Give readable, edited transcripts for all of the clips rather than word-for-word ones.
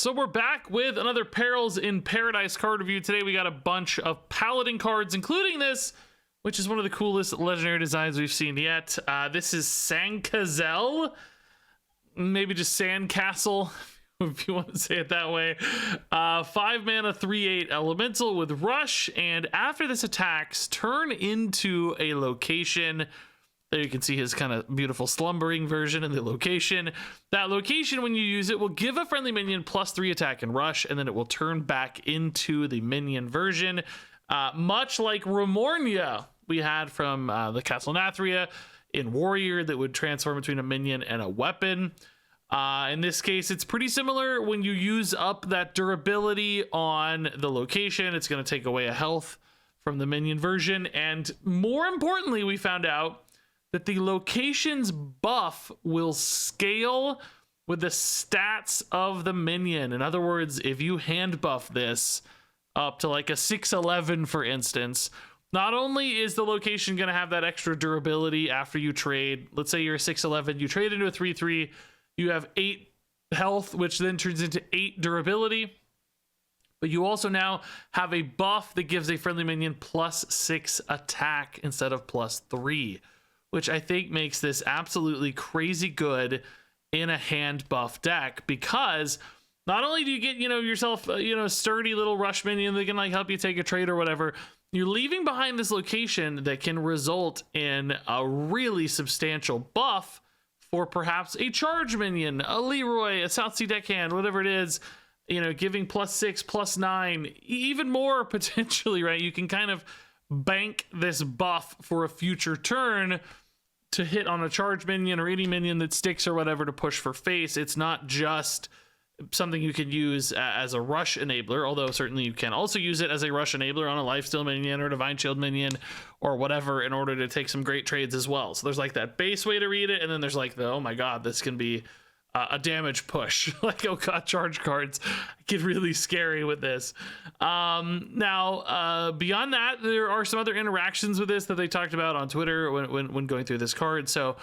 So we're back with another Perils in Paradise card review. Today we got a bunch of Paladin cards, including this, which is one of the coolest legendary designs we've seen yet. This is Sandcastle, maybe just Sandcastle, if you want to say it that way. 5 mana, 3/8 elemental with rush, and after this attacks, turn into a location. There you can see his kind of beautiful slumbering version in the location. That location, when you use it, will give a friendly minion +3 attack and rush, and then it will turn back into the minion version. Much like Remornia we had from the Castle Nathria in Warrior that would transform between a minion and a weapon. In this case, it's pretty similar. When you use up that durability on the location, it's going to take away a health from the minion version. And more importantly, we found out that the location's buff will scale with the stats of the minion. In other words, if you hand buff this up to like a 6/11, for instance, not only is the location going to have that extra durability after you trade. Let's say you're a 6/11, you trade into a 3/3, you have 8 health, which then turns into 8 durability. But you also now have a buff that gives a friendly minion +6 attack instead of +3. Which I think makes this absolutely crazy good in a hand buff deck, because not only do you get, yourself, sturdy little rush minion that can like help you take a trade or whatever, you're leaving behind this location that can result in a really substantial buff for perhaps a charge minion, a Leroy, a South Sea deckhand, whatever it is, giving +6, +9, even more potentially, right? You can kind of bank this buff for a future turn to hit on a charge minion or any minion that sticks or whatever to push for face. It's not just something you can use as a rush enabler, although certainly you can also use it as a rush enabler on a lifesteal minion or divine shield minion or whatever in order to take some great trades as well. So there's like that base way to read it, and then there's like the, oh my god, this can be a damage push. Like, oh god, charge cards get really scary with this. Now, beyond that, there are some other interactions with this that they talked about on Twitter when going through this card. So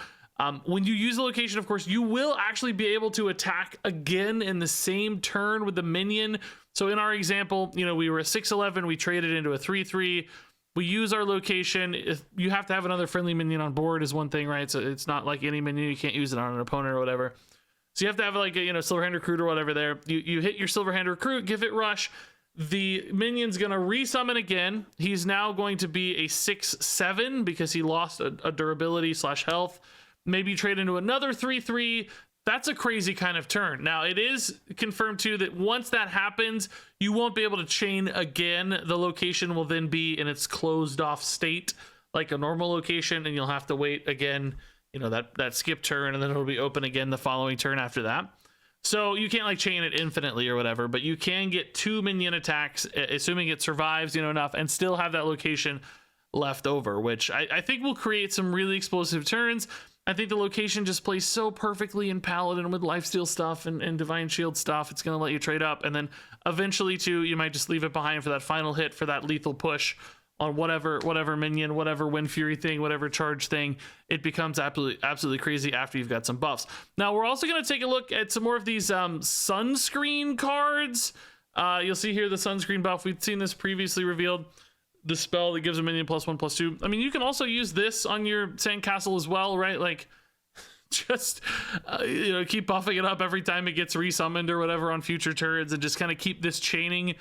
when you use the location, of course, you will actually be able to attack again in the same turn with the minion. So in our example, we were a 6/11, we traded into a 3/3. We use our location. If you have to have another friendly minion on board is one thing, right? So it's not like any minion, you can't use it on an opponent or whatever. So you have to have like a Silverhand Recruit or whatever there. You hit your Silverhand Recruit, give it rush. The minion's gonna resummon again. He's now going to be a 6/7 because he lost a durability / health. Maybe trade into another 3/3. That's a crazy kind of turn. Now it is confirmed too that once that happens, you won't be able to chain again. The location will then be in its closed off state like a normal location, and you'll have to wait again, that skip turn, and then it'll be open again the following turn after that. So you can't like chain it infinitely or whatever, but you can get 2 minion attacks, assuming it survives, enough, and still have that location left over, which I think will create some really explosive turns. I think the location just plays so perfectly in Paladin with lifesteal stuff and divine shield stuff. It's going to let you trade up, and then eventually too, you might just leave it behind for that final hit, for that lethal push on whatever minion, whatever Wind Fury thing, whatever charge thing. It becomes absolutely crazy after you've got some buffs. Now we're also going to take a look at some more of these sunscreen cards. You'll see here the sunscreen buff. We've seen this previously revealed. The spell that gives a minion +1/+2. I mean, you can also use this on your Sandcastle as well, right? Like, just keep buffing it up every time it gets resummoned or whatever on future turns, and just kind of keep this chaining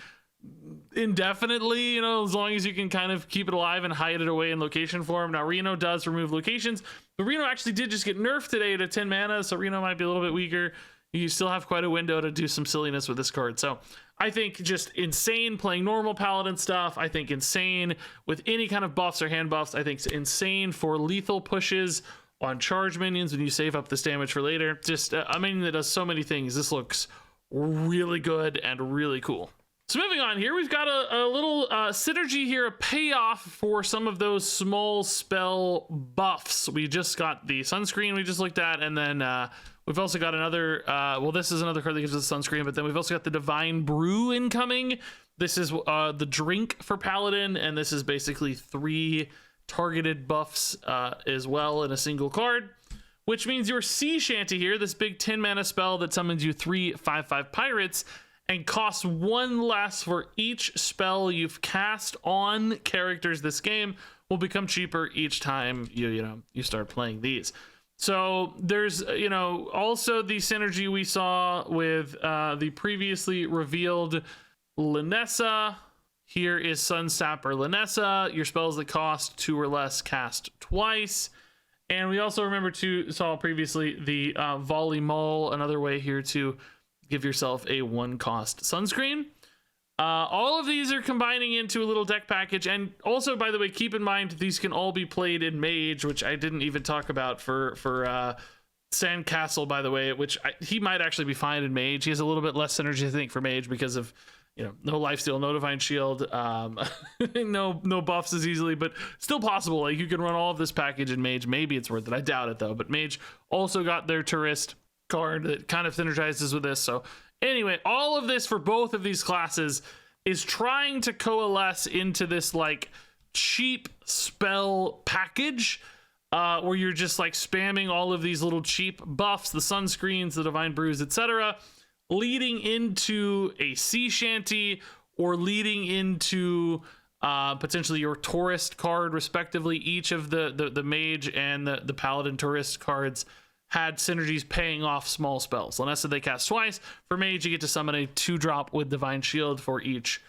indefinitely, as long as you can kind of keep it alive and hide it away in location form. Now Reno does remove locations, but Reno actually did just get nerfed today to 10 mana, so Reno might be a little bit weaker. You still have quite a window to do some silliness with this card. So I think just insane playing normal Paladin stuff. I think insane with any kind of buffs or hand buffs. I think it's insane for lethal pushes on charge minions when you save up this damage for later. Just a minion that does so many things. This looks really good and really cool. So moving on here, we've got a little synergy here, a payoff for some of those small spell buffs. We just got the sunscreen we just looked at, and then we've also got another, this is another card that gives us sunscreen, but then we've also got the Divine Brew incoming. This is the drink for Paladin, and this is basically 3 targeted buffs as well in a single card, which means your sea shanty here, this big 10 mana spell that summons you 3/5/5 pirates, and costs 1 less for each spell you've cast on characters this game, will become cheaper each time you start playing these. So there's also the synergy we saw with the previously revealed Lanessa. Here is Sunsapper Lanessa, your spells that cost 2 or less cast twice. And we also saw previously the Volley Maul, another way here to give yourself a 1-cost sunscreen. All of these are combining into a little deck package. And also, by the way, keep in mind, these can all be played in Mage, which I didn't even talk about for Sandcastle, by the way, which he might actually be fine in Mage. He has a little bit less synergy, I think, for Mage because of, no lifesteal, no divine shield, no buffs as easily, but still possible. Like, you can run all of this package in Mage. Maybe it's worth it. I doubt it, though. But Mage also got their Tourist card that kind of synergizes with this. So anyway, all of this for both of these classes is trying to coalesce into this like cheap spell package where you're just like spamming all of these little cheap buffs, the sunscreens, the divine brews, etc., leading into a sea shanty or leading into potentially your tourist card, respectively. Each of the mage and the paladin tourist cards had synergies paying off small spells. Lanessa, they cast twice. For mage, you get to summon a 2-drop with divine shield for each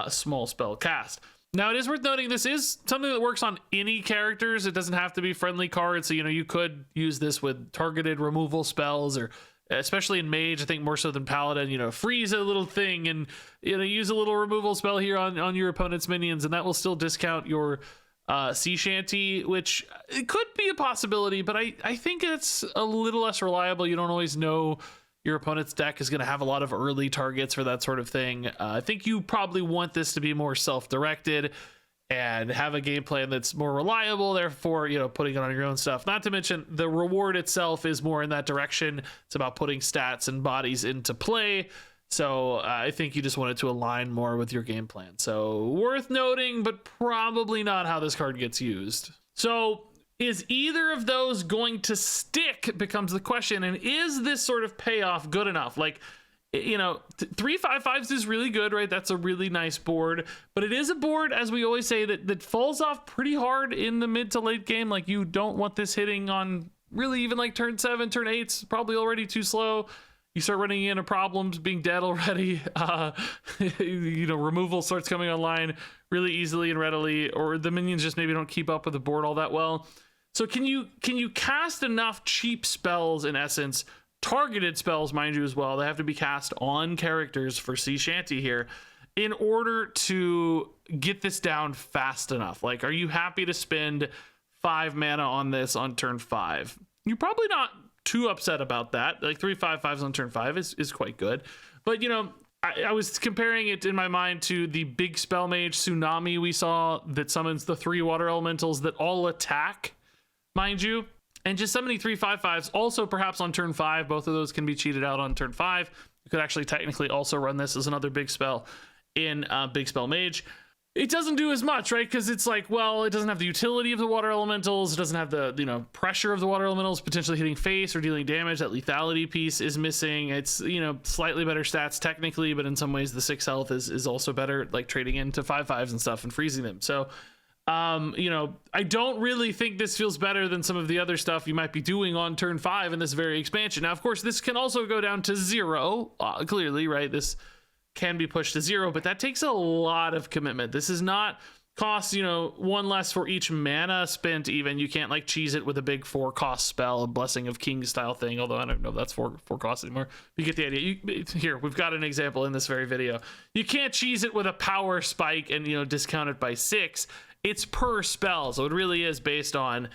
small spell cast. Now, it is worth noting this is something that works on any characters. It doesn't have to be friendly cards. So, you could use this with targeted removal spells, or especially in mage, I think more so than paladin, freeze a little thing and, use a little removal spell here on your opponent's minions, and that will still discount your sea shanty, which it could be a possibility, but I think it's a little less reliable. You don't always know your opponent's deck is going to have a lot of early targets for that sort of thing. I think you probably want this to be more self-directed and have a game plan that's more reliable, therefore, putting it on your own stuff. Not to mention the reward itself is more in that direction. It's about putting stats and bodies into play. So I think you just want it to align more with your game plan. So worth noting, but probably not how this card gets used. So is either of those going to stick becomes the question. And is this sort of payoff good enough? Like, 3/5/5s is really good, right? That's a really nice board, but it is a board, as we always say, that falls off pretty hard in the mid to late game. Like, you don't want this hitting on really even like turn 7, turn 8's probably already too slow. You start running into problems, being dead already. Removal starts coming online really easily and readily, or the minions just maybe don't keep up with the board all that well. So can you cast enough cheap spells, in essence, targeted spells, mind you, as well? They have to be cast on characters for Sea Shanty here in order to get this down fast enough. Like, are you happy to spend 5 mana on this on turn 5? You're probably not too upset about that. Like 3/5/5s on turn 5 is quite good, but I was comparing it in my mind to the big spell mage Tsunami we saw that summons the 3 water elementals that all attack, mind you, and just summoning 3/5/5s also perhaps on turn 5. Both of those can be cheated out on turn 5. You could actually technically also run this as another big spell in big spell mage. It doesn't do as much, right? Because it's like, well, it doesn't have the utility of the water elementals. It doesn't have the, pressure of the water elementals potentially hitting face or dealing damage. That lethality piece is missing. It's, slightly better stats technically, but in some ways the 6 health is also better, like trading into 5/5s and stuff and freezing them. So, I don't really think this feels better than some of the other stuff you might be doing on turn 5 in this very expansion. Now, of course, this can also go down to 0, clearly, right? This can be pushed to 0, but that takes a lot of commitment. This is not cost 1 less for each mana spent. Even you can't like cheese it with a big 4-cost spell, a Blessing of Kings style thing, although I don't know if that's 4 costs anymore. You get the idea. Here we've got an example in this very video. You can't cheese it with a power spike and discount it by 6. It's per spell, so it really is based on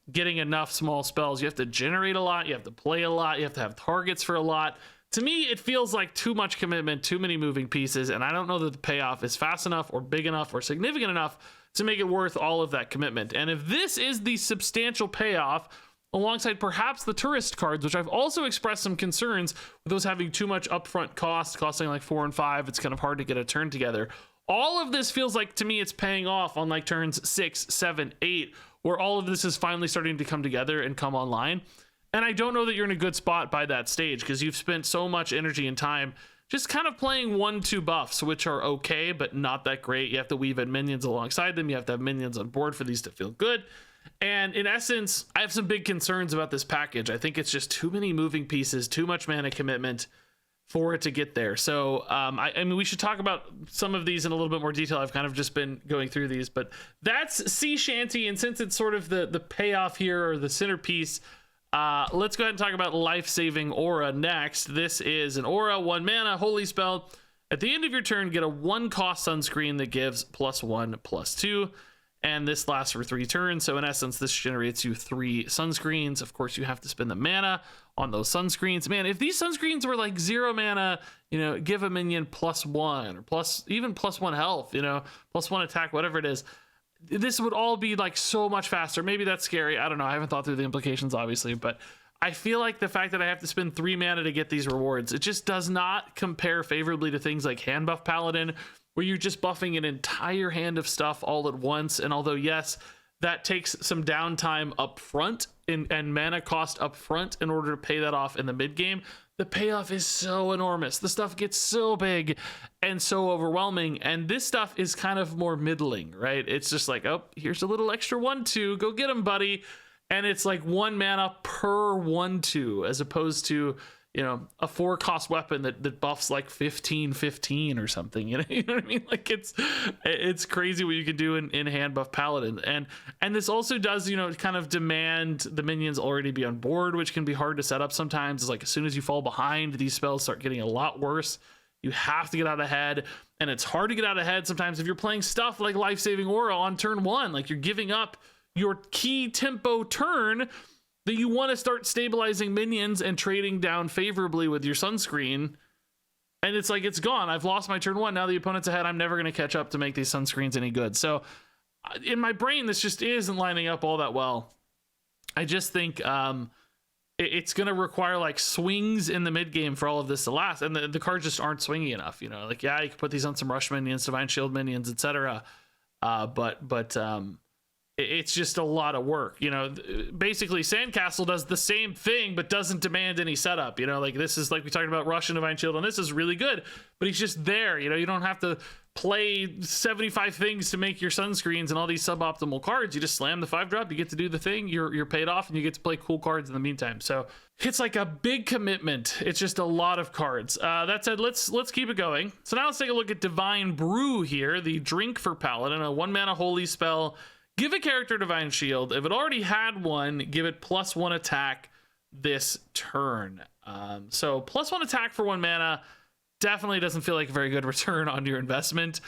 getting enough small spells. You have to generate a lot, you have to play a lot, you have to have targets for a lot. To me, it feels like too much commitment, too many moving pieces, and I don't know that the payoff is fast enough or big enough or significant enough to make it worth all of that commitment. And if this is the substantial payoff, alongside perhaps the tourist cards, which I've also expressed some concerns with those having too much upfront cost, costing like 4 and 5, it's kind of hard to get a turn together. All of this feels like, to me, it's paying off on like turns 6, 7, 8, where all of this is finally starting to come together and come online. And I don't know that you're in a good spot by that stage, because you've spent so much energy and time just kind of playing 1/2 buffs, which are okay, but not that great. You have to weave in minions alongside them. You have to have minions on board for these to feel good. And in essence, I have some big concerns about this package. I think it's just too many moving pieces, too much mana commitment for it to get there. So I mean, we should talk about some of these in a little bit more detail. I've kind of just been going through these, but that's Sea Shanty. And since it's sort of the payoff here, or the centerpiece, let's go ahead and talk about Life-Saving Aura next. This is an aura, 1 mana, holy spell. At the end of your turn, get a 1-cost sunscreen that gives +1/+2. And this lasts for 3 turns. So in essence, this generates you 3 sunscreens. Of course, you have to spend the mana on those sunscreens. Man, if these sunscreens were like 0 mana, you know, give a minion +1 or even +1 health, you know, +1 attack, whatever it is, this would all be like so much faster. Maybe that's scary. I don't know. I haven't thought through the implications, obviously, but I feel like the fact that I have to spend 3 mana to get these rewards, it just does not compare favorably to things like hand buff Paladin, where you're just buffing an entire hand of stuff all at once. And although, yes, that takes some downtime up front and mana cost up front in order to pay that off in the mid game, the payoff is so enormous. The stuff gets so big and so overwhelming. And this stuff is kind of more middling, right? It's just like, oh, here's a little extra 1/2. Go get him, buddy. And it's like 1 mana per 1/2, as opposed to, you know, a 4-cost weapon that buffs like 15/15 or something. You know what I mean? Like it's crazy what you can do in hand buff Paladin. And this also does, you know, kind of demand the minions already be on board, which can be hard to set up sometimes. It's like as soon as you fall behind, these spells start getting a lot worse. You have to get out ahead, and it's hard to get out ahead sometimes if you're playing stuff like Life-Saving Aura on turn 1. Like you're giving up your key tempo turn that you want to start stabilizing minions and trading down favorably with your sunscreen. And it's like, it's gone. I've lost my turn 1. Now the opponent's ahead. I'm never going to catch up to make these sunscreens any good. So in my brain, this just isn't lining up all that well. I just think it's going to require like swings in the mid game for all of this to last. And the cards just aren't swingy enough, you know, like, yeah, you can put these on some rush minions, divine shield minions, etc. But it's just a lot of work, you know. Basically Sandcastle does the same thing but doesn't demand any setup, you know. Like this is like we talked about Rush and Divine Shield, and this is really good, but he's just there, you know. You don't have to play 75 things to make your sunscreens and all these suboptimal cards. You just slam the 5-drop, you get to do the thing, you're paid off, and you get to play cool cards in the meantime. So it's like a big commitment. It's just a lot of cards. That said, let's keep it going. So now let's take a look at Divine Brew here, the drink for Paladin, a 1 mana holy spell. Give a character Divine Shield. If it already had one, give it +1 attack this turn. So +1 attack for 1 mana definitely doesn't feel like a very good return on your investment.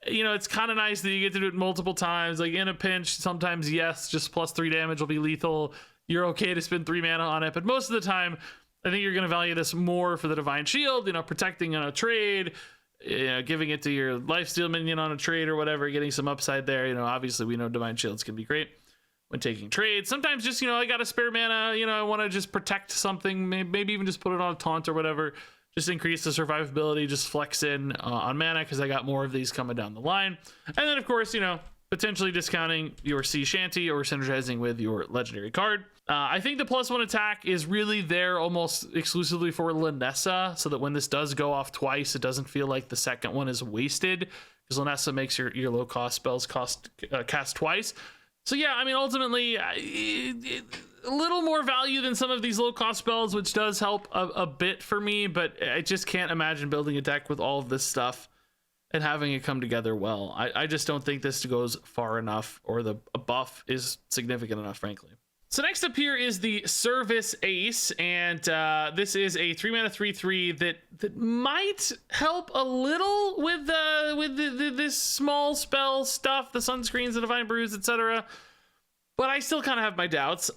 You know, it's kind of nice that you get to do it multiple times. Like in a pinch, sometimes, yes, just +3 damage will be lethal. You're okay to spend 3 mana on it. But most of the time, I think you're going to value this more for the Divine Shield, you know, protecting on a trade, you know, giving it to your lifesteal minion on a trade or whatever, getting some upside there. You know, obviously we know Divine Shields can be great when taking trades. Sometimes just, you know, I got a spare mana, you know, I want to just protect something, maybe even just put it on a taunt or whatever, just increase the survivability, just flex in on mana because I got more of these coming down the line. And then of course, you know, potentially discounting your Sea Shanty or synergizing with your legendary card. I think the +1 attack is really there almost exclusively for Lanessa, so that when this does go off twice, it doesn't feel like the second one is wasted, because Lanessa makes your low cost spells cast twice. So yeah, I mean, ultimately, a little more value than some of these low cost spells, which does help a bit for me, but I just can't imagine building a deck with all of this stuff and having it come together well. I just don't think this goes far enough, or the buff is significant enough, frankly. So next up here is the Service Ace, and this is a 3 mana 3/3 that might help a little with this small spell stuff, the sunscreens, the divine brews, etc. But I still kind of have my doubts.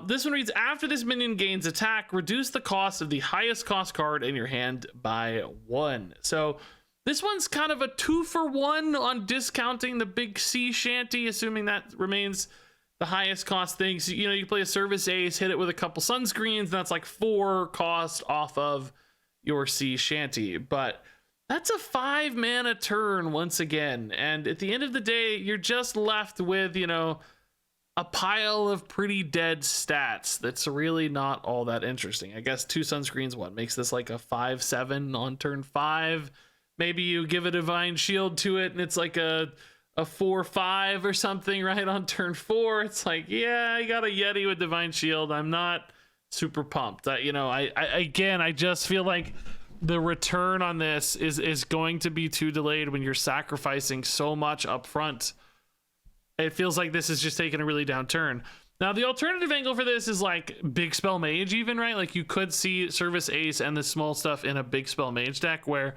This one reads: after this minion gains attack, reduce the cost of the highest cost card in your hand by 1. So this one's kind of a 2-for-1 on discounting the big Sea Shanty, assuming that remains the highest cost things. You know, you play a Service Ace, hit it with a couple sunscreens, and that's like 4 cost off of your Sea Shanty. But that's a 5 mana turn once again. And at the end of the day, you're just left with, you know, a pile of pretty dead stats that's really not all that interesting. I guess 2 sunscreens, what makes this like a 5/7 on turn 5? Maybe you give a divine shield to it and it's like a 4/5 or something, right? On turn 4, it's like, yeah, I got a Yeti with divine shield. I'm not super pumped. You know, I just feel like the return on this is going to be too delayed when you're sacrificing so much up front. It feels like this is just taking a really down turn. Now, the alternative angle for this is like big spell mage even, right? Like you could see service ace and the small stuff in a big spell mage deck where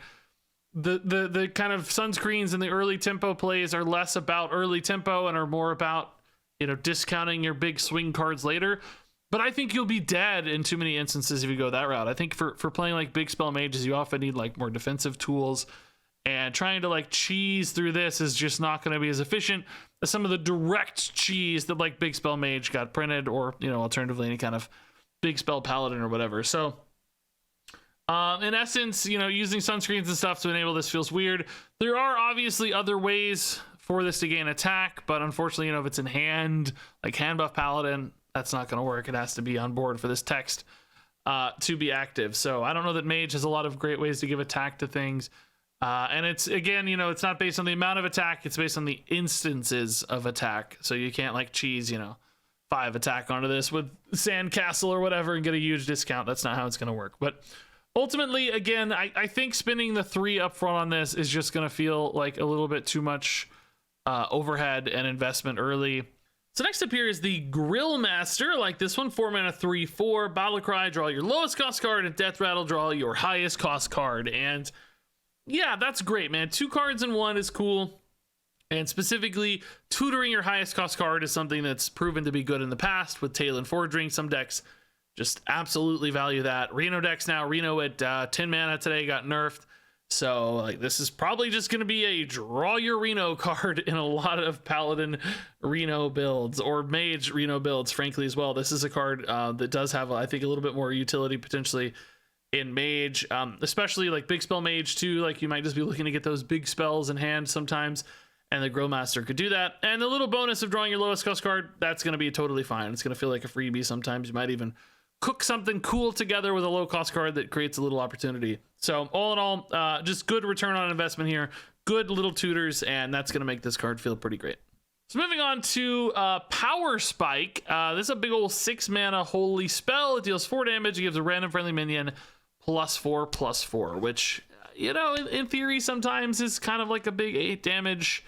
the kind of sunscreens and the early tempo plays are less about early tempo and are more about, you know, discounting your big swing cards later. But I think you'll be dead in too many instances if you go that route. I think for playing like big spell mages, you often need like more defensive tools, and trying to like cheese through this is just not going to be as efficient as some of the direct cheese that like big spell mage got printed, or, you know, alternatively any kind of big spell paladin or whatever. So in essence, you know, using sunscreens and stuff to enable this feels weird. There are obviously other ways for this to gain attack, but unfortunately, you know, if it's in hand, like hand buff paladin, that's not going to work. It has to be on board for this text to be active. So I don't know that mage has a lot of great ways to give attack to things. And it's, again, you know, it's not based on the amount of attack, it's based on the instances of attack. So you can't like cheese, you know, 5 attack onto this with Sandcastle or whatever and get a huge discount. That's not how it's going to work. But ultimately, again, I think spending the 3 up front on this is just going to feel like a little bit too much overhead and investment early. So next up here is the Grill Master. Like this one, 4 mana, 3/4, Battle Cry, draw your lowest cost card, and Death Rattle, draw your highest cost card. And yeah, that's great, man. 2 cards in 1 is cool. And specifically, tutoring your highest cost card is something that's proven to be good in the past with Tail and Forging. Some decks just absolutely value that. Reno decks now, Reno at 10 mana today got nerfed. So like this is probably just going to be a draw your Reno card in a lot of Paladin Reno builds, or Mage Reno builds, frankly, as well. This is a card that does have, I think, a little bit more utility potentially in Mage, especially like big spell Mage too. Like you might just be looking to get those big spells in hand sometimes, and the Grill Master could do that. And the little bonus of drawing your lowest cost card, that's going to be totally fine. It's going to feel like a freebie sometimes. You might even cook something cool together with a low cost card that creates a little opportunity. So all in all, just good return on investment here, good little tutors, and that's going to make this card feel pretty great. So moving on to Power Spike. This is a big old 6 mana holy spell. It deals 4 damage. It gives a random friendly minion +4/+4, which, you know, in theory sometimes is kind of like a big 8 damage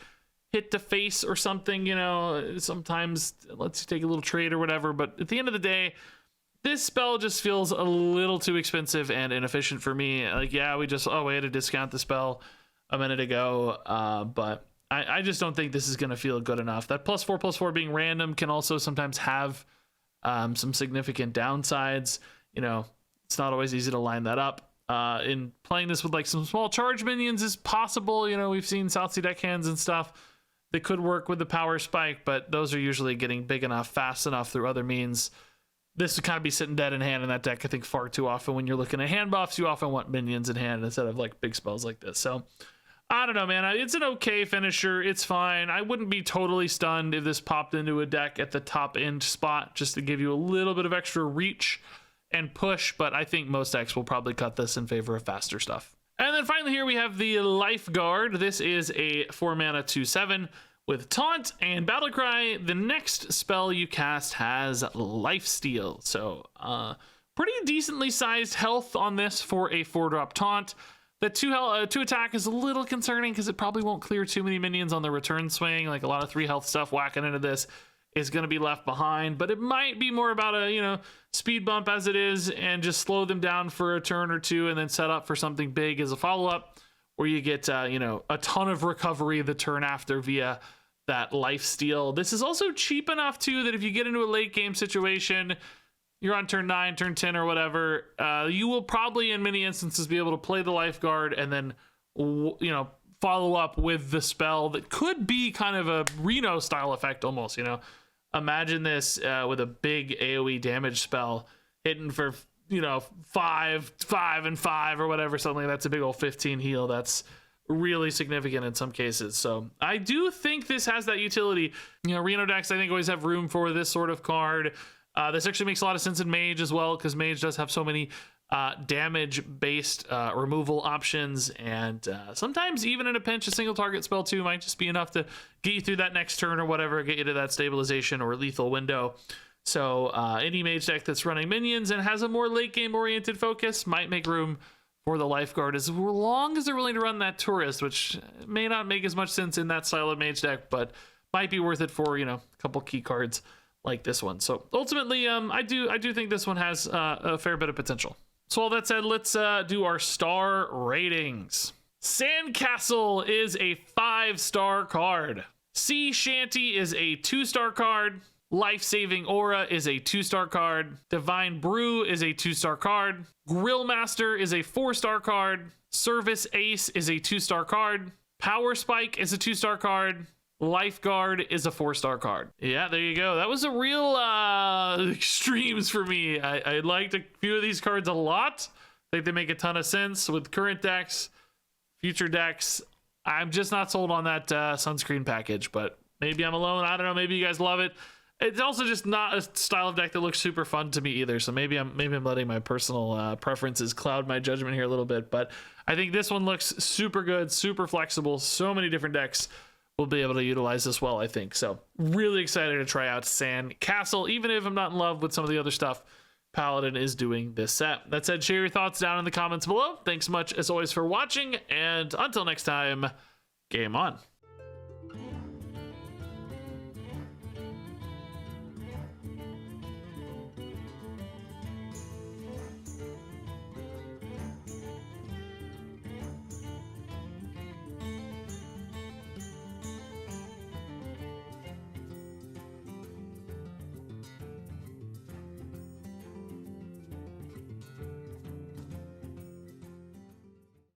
hit to face or something, you know, sometimes lets you take a little trade or whatever. But at the end of the day, this spell just feels a little too expensive and inefficient for me. Like, yeah, we had to discount the spell a minute ago, but I just don't think this is going to feel good enough. That +4/+4 being random can also sometimes have some significant downsides. You know, it's not always easy to line that up. In playing this with like some small charge minions is possible. You know, we've seen South Sea deckhands and stuff that could work with the Power Spike, but those are usually getting big enough, fast enough through other means. This would kind of be sitting dead in hand in that deck, I think, far too often. When you're looking at hand buffs, you often want minions in hand instead of like big spells like this. So I don't know, man. It's an okay finisher. It's fine. I wouldn't be totally stunned if this popped into a deck at the top end spot just to give you a little bit of extra reach and push, but I think most decks will probably cut this in favor of faster stuff. And then finally here we have the Lifeguard. This is a 4 mana 2/7 with Taunt and Battle Cry. The next spell you cast has Lifesteal. So pretty decently sized health on this for a 4-drop Taunt. The 2 attack is a little concerning because it probably won't clear too many minions on the return swing. Like a lot of 3 health stuff whacking into this is going to be left behind, but it might be more about a, you know, speed bump as it is, and just slow them down for a turn or 2 and then set up for something big as a follow-up where you get, you know, a ton of recovery the turn after via that Lifesteal. This is also cheap enough too that if you get into a late game situation, you're on turn 9, turn 10 or whatever, you will probably in many instances be able to play the Lifeguard and then, you know, follow up with the spell that could be kind of a Reno style effect almost, you know. Imagine this with a big AoE damage spell hitting for, you know, 5, 5, and 5 or whatever. Suddenly that's a big old 15 heal. That's really significant in some cases. So I do think this has that utility. You know, Reno decks, I think, always have room for this sort of card. This actually makes a lot of sense in Mage as well, because Mage does have so many damage-based removal options, and sometimes even in a pinch, a single target spell too might just be enough to get you through that next turn or whatever, get you to that stabilization or lethal window. So any Mage deck that's running minions and has a more late game oriented focus might make room for the Lifeguard, as long as they're willing to run that Tourist, which may not make as much sense in that style of Mage deck, but might be worth it for, you know, a couple key cards like this one. So ultimately, I do think this one has a fair bit of potential. So all that said, let's do our star ratings. Sandcastle is a 5-star card. Sea Shanty is a 2-star card. Life-Saving Aura is a 2-star card. Divine Brew is a 2-star card. Grillmaster is a 4-star card. Service Ace is a 2-star card. Power Spike is a 2-star card. Lifeguard is a 4-star card. Yeah, there you go. That was a real extremes for me. I liked a few of these cards a lot. I think they make a ton of sense with current decks, future decks. I'm just not sold on that sunscreen package, but maybe I'm alone. I don't know. Maybe you guys love it. It's also just not a style of deck that looks super fun to me either. So maybe I'm letting my personal preferences cloud my judgment here a little bit. But I think this one looks super good, super flexible. So many different decks will be able to utilize this well, I think. So really excited to try out Sandcastle. Even if I'm not in love with some of the other stuff Paladin is doing this set. That said, share your thoughts down in the comments below. Thanks much as always for watching, and until next time, game on.